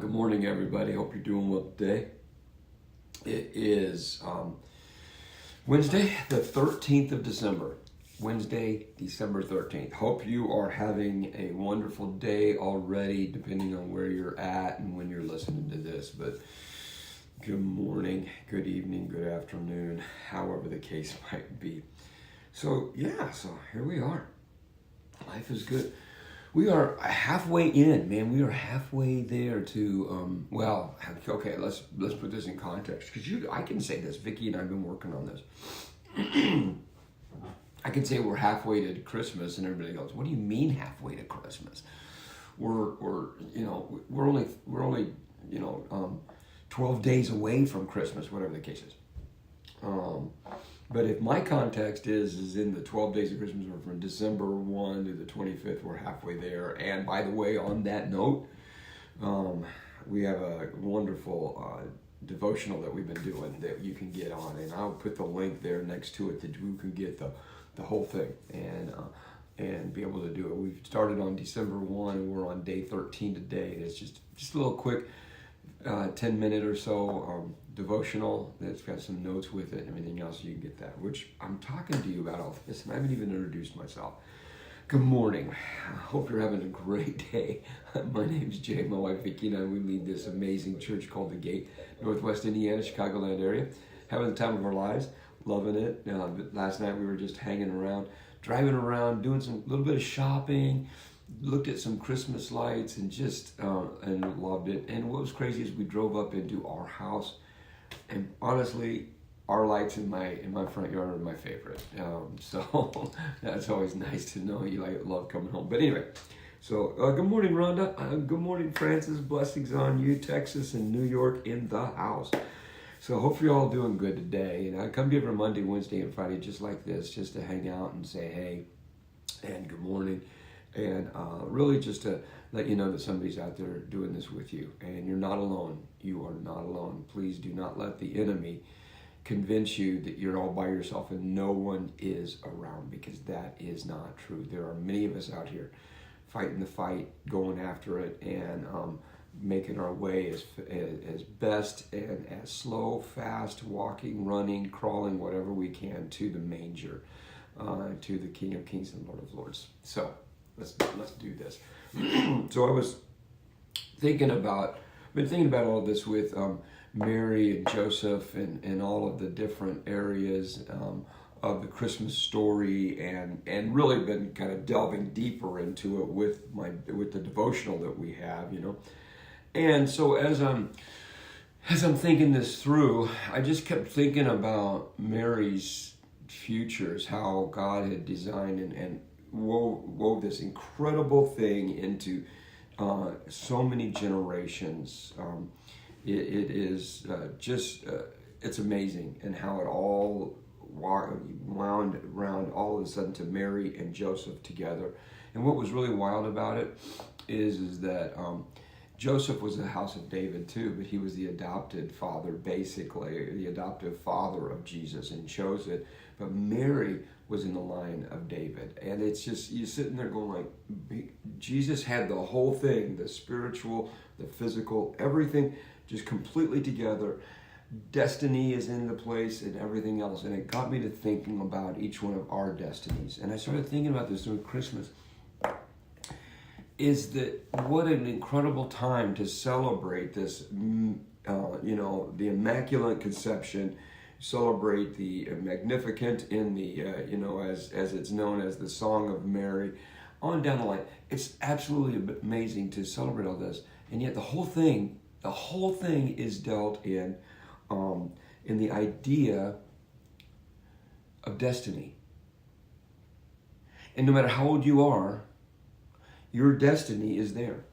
Good morning, everybody. Hope you're doing well today. It is Wednesday, the 13th of December. Wednesday, December 13th. Hope you are having a wonderful day already, depending on where you're at and when you're listening to this. But good morning, good evening, good afternoon, however the case might be. So here we are. Life is good. We are halfway in, man. We are halfway there to, okay, let's put this in context. Because I can say this, Vicki and I have been working on this. I can say we're halfway to Christmas, and everybody goes, "What do you mean halfway to Christmas?" We're only 12 days away from Christmas, whatever the case is. But if my context is in the 12 days of Christmas, or from December 1 to the 25th, we're halfway there. And by the way, on that note, we have a wonderful devotional that we've been doing that you can get on. And I'll put the link there next to it that you can get the whole thing and be able to do it. We've started on December 1 and we're on day 13 today. And it's just a little quick 10-minute or so devotional that's got some notes with it and everything else. You can get that, which I'm talking to you about all this, and I haven't even introduced myself. Good morning. I hope you're having a great day. My name's Jay. My wife Vicki and I, we lead this amazing church called The Gate, Northwest Indiana, Chicagoland area. Having the time of our lives, loving it. But last night we were just hanging around, driving around, doing some little bit of shopping, looked at some Christmas lights and just and loved it. And what was crazy is we drove up into our house, and honestly, our lights in my front yard are my favorite. So that's always nice to know you love coming home. But anyway, so good morning, Rhonda. Good morning, Francis. Blessings on you, Texas and New York in the house. So hopefully you're all doing good today. And I come to you every Monday, Wednesday, and Friday just like this, just to hang out and say hey and good morning. And really just to let you know that somebody's out there doing this with you. And you're not alone. You are not alone. Please do not let the enemy convince you that you're all by yourself and no one is around, because that is not true. There are many of us out here fighting the fight, going after it, and making our way as best and as slow, fast, walking, running, crawling, whatever we can to the manger, to the King of Kings and Lord of Lords. So let's do this. So I was thinking about all of this with Mary and Joseph and all of the different areas of the Christmas story, and really been kind of delving deeper into it with the devotional that we have, And so as I'm thinking this through, I just kept thinking about Mary's futures, how God had designed and wove this incredible thing into so many generations. It is it's amazing, and how it all wound around all of a sudden to Mary and Joseph together. And what was really wild about it is that Joseph was the house of David too, but he was the adopted father, basically, the adoptive father of Jesus, and chose it. But Mary was in the line of David. And it's just, you're sitting there going like, Jesus had the whole thing, the spiritual, the physical, everything just completely together. Destiny is in the place and everything else. And it got me to thinking about each one of our destinies. And I started thinking about this during Christmas. Is that what an incredible time to celebrate this, the Immaculate Conception, celebrate the Magnificat in the, as it's known as the Song of Mary, on down the line. It's absolutely amazing to celebrate all this, and yet the whole thing is dealt in the idea of destiny. And no matter how old you are, your destiny is there.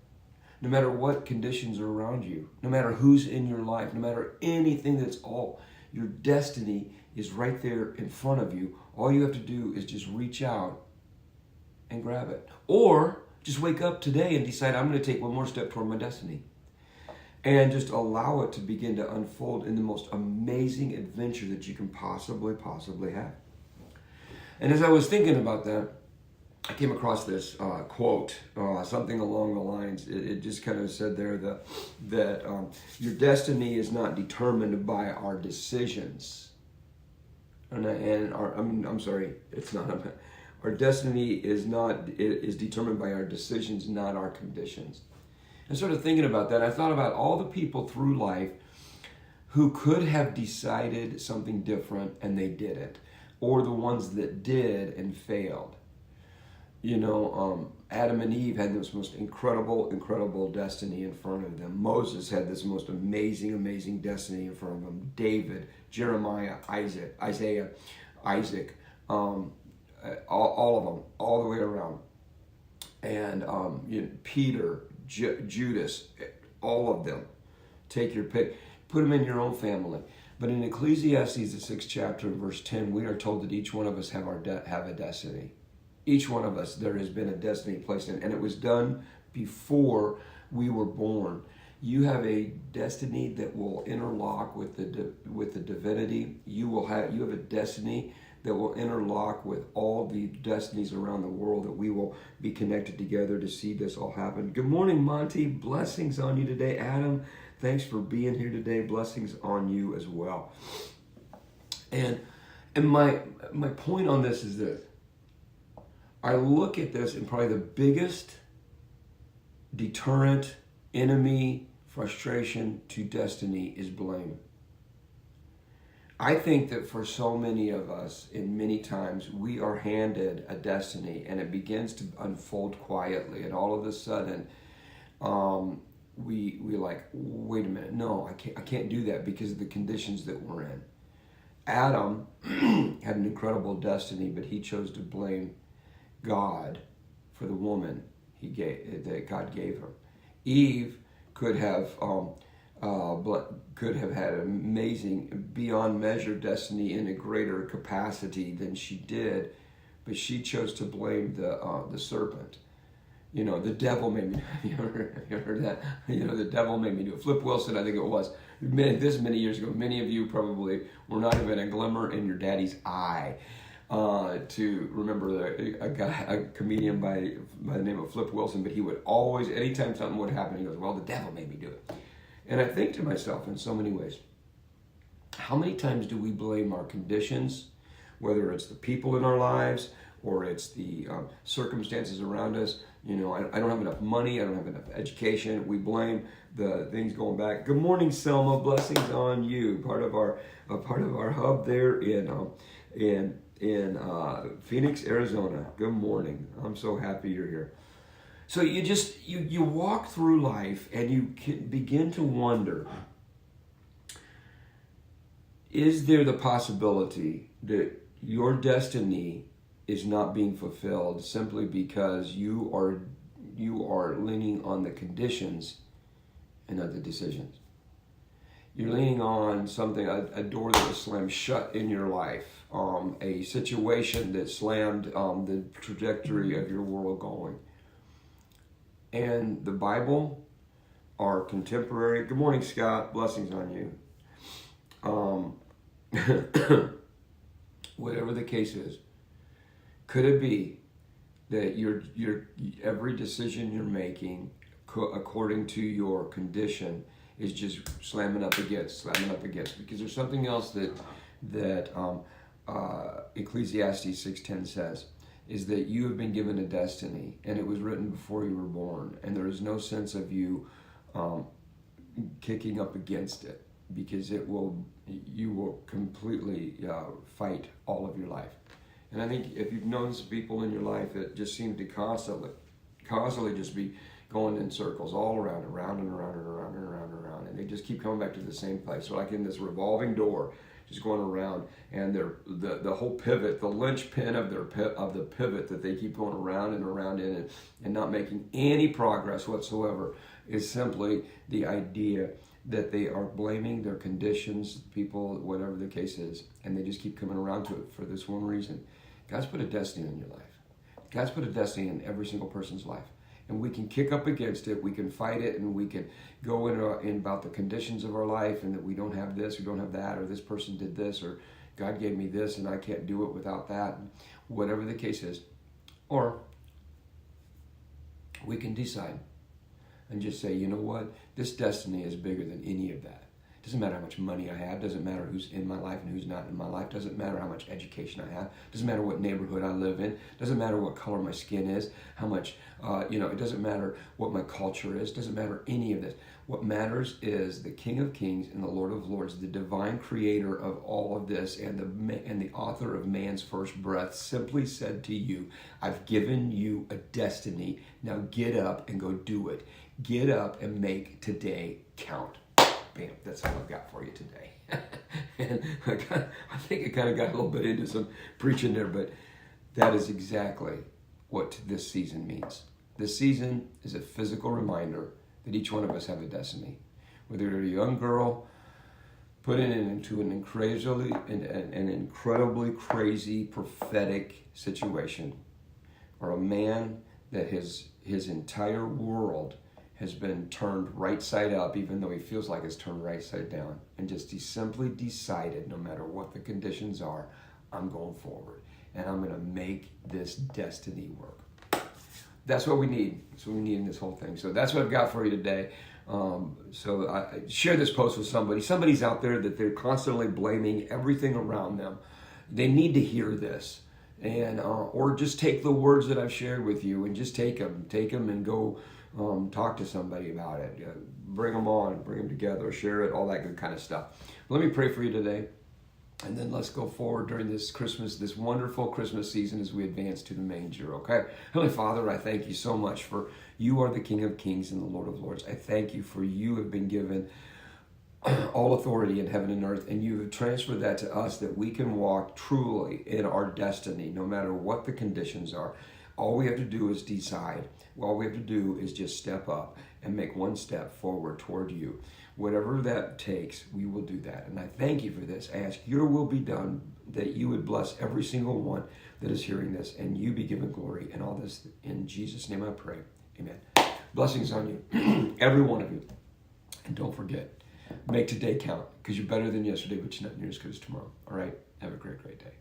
No matter what conditions are around you, no matter who's in your life, no matter anything your destiny is right there in front of you. All you have to do is just reach out and grab it. Or just wake up today and decide, I'm going to take one more step toward my destiny. And just allow it to begin to unfold in the most amazing adventure that you can possibly have. And as I was thinking about that, I came across this quote, something along the lines. It just kind of said there that your destiny is not determined by our decisions, I'm sorry, it's not. Our destiny is determined by our decisions, not our conditions. And sort of thinking about that, I thought about all the people through life who could have decided something different and they didn't, or the ones that did and failed. Adam and Eve had this most incredible destiny in front of them. Moses had this most amazing destiny in front of him. David, Jeremiah, Isaiah, Isaac, all of them, all the way around. And Peter, Judas, all of them. Take your pick. Put them in your own family. But in Ecclesiastes, the 6th chapter, verse 10, we are told that each one of us have a destiny. Each one of us, there has been a destiny placed in, and it was done before we were born. You have a destiny that will interlock with the divinity. You have a destiny that will interlock with all the destinies around the world, that we will be connected together to see this all happen. Good morning, Monty. Blessings on you today. Adam, thanks for being here today. Blessings on you as well. And my point on this is this. I look at this, and probably the biggest deterrent, enemy, frustration to destiny is blame. I think that for so many of us, in many times, we are handed a destiny and it begins to unfold quietly, and all of a sudden, we like, wait a minute, no, I can't do that because of the conditions that we're in. Adam had an incredible destiny, but he chose to blame God for the woman that God gave her. Eve could have had an amazing, beyond measure destiny in a greater capacity than she did, but she chose to blame the serpent. The devil made me. Have you heard that? The devil made me do it. Flip Wilson, I think it was. This many years ago. Many of you probably were not even a glimmer in your daddy's eye to remember a comedian by the name of Flip Wilson, but he would always, anytime something would happen, he goes, well, the devil made me do it. And I think to myself in so many ways, how many times do we blame our conditions, whether it's the people in our lives or it's the circumstances around us? I don't have enough money, I don't have enough education. We blame the things going back. Good morning, Selma. Blessings on you. Part of our hub there in Phoenix, Arizona. Good morning. I'm so happy you're here. So you walk through life and you can begin to wonder, is there the possibility that your destiny is not being fulfilled simply because you are leaning on the conditions and not the decisions? You're leaning on something, a door that was slammed shut in your life, a situation that slammed the trajectory of your world going. And the Bible, our contemporary, good morning, Scott, blessings on you. Whatever the case is, could it be that your every decision you're making according to your condition is just slamming up against? Because there's something else that Ecclesiastes 6:10 says, is that you have been given a destiny, and it was written before you were born, and there is no sense of you kicking up against it, because you will completely fight all of your life. And I think if you've known some people in your life that just seem to constantly just be going in circles all around and around, and they just keep coming back to the same place. So like in this revolving door, just going around, and the whole pivot, the linchpin of the pivot that they keep going around and around in and not making any progress whatsoever, is simply the idea that they are blaming their conditions, people, whatever the case is, and they just keep coming around to it for this one reason. God's put a destiny in your life. God's put a destiny in every single person's life. And we can kick up against it, we can fight it, and we can go in about the conditions of our life, and that we don't have this, we don't have that, or this person did this, or God gave me this and I can't do it without that, whatever the case is. Or we can decide and just say, you know what? This destiny is bigger than any of that. Doesn't matter how much money I have. Doesn't matter who's in my life and who's not in my life. Doesn't matter how much education I have. Doesn't matter what neighborhood I live in. Doesn't matter what color my skin is. How much, it doesn't matter what my culture is. Doesn't matter any of this. What matters is the King of Kings and the Lord of Lords, the divine creator of all of this and the author of man's first breath simply said to you, I've given you a destiny. Now get up and go do it. Get up and make today count. Bam, that's all I've got for you today. And I think I kind of got a little bit into some preaching there, but that is exactly what this season means. This season is a physical reminder that each one of us have a destiny. Whether you're a young girl put into an incredibly crazy prophetic situation, or a man that his entire world has been turned right side up, even though he feels like it's turned right side down. And he simply decided, no matter what the conditions are, I'm going forward. And I'm going to make this destiny work. That's what we need. That's what we need in this whole thing. So that's what I've got for you today. So I share this post with somebody. Somebody's out there that they're constantly blaming everything around them. They need to hear this. And or just take the words that I've shared with you and just take them and go talk to somebody about it. Bring them on, bring them together, share it, all that good kind of stuff. Let me pray for you today, and then let's go forward during this Christmas, this wonderful Christmas season as we advance to the manger, okay? Heavenly Father, I thank you so much for you are the King of Kings and the Lord of Lords. I thank you for you have been given all authority in heaven and earth, and you have transferred that to us that we can walk truly in our destiny, no matter what the conditions are. All we have to do is decide. All we have to do is just step up and make one step forward toward you. Whatever that takes, we will do that. And I thank you for this. I ask your will be done, that you would bless every single one that is hearing this, and you be given glory and all this. In Jesus' name I pray. Amen. Blessings on you, every one of you. And don't forget, make today count, because you're better than yesterday, but you're not near as good as tomorrow. All right? Have a great, great day.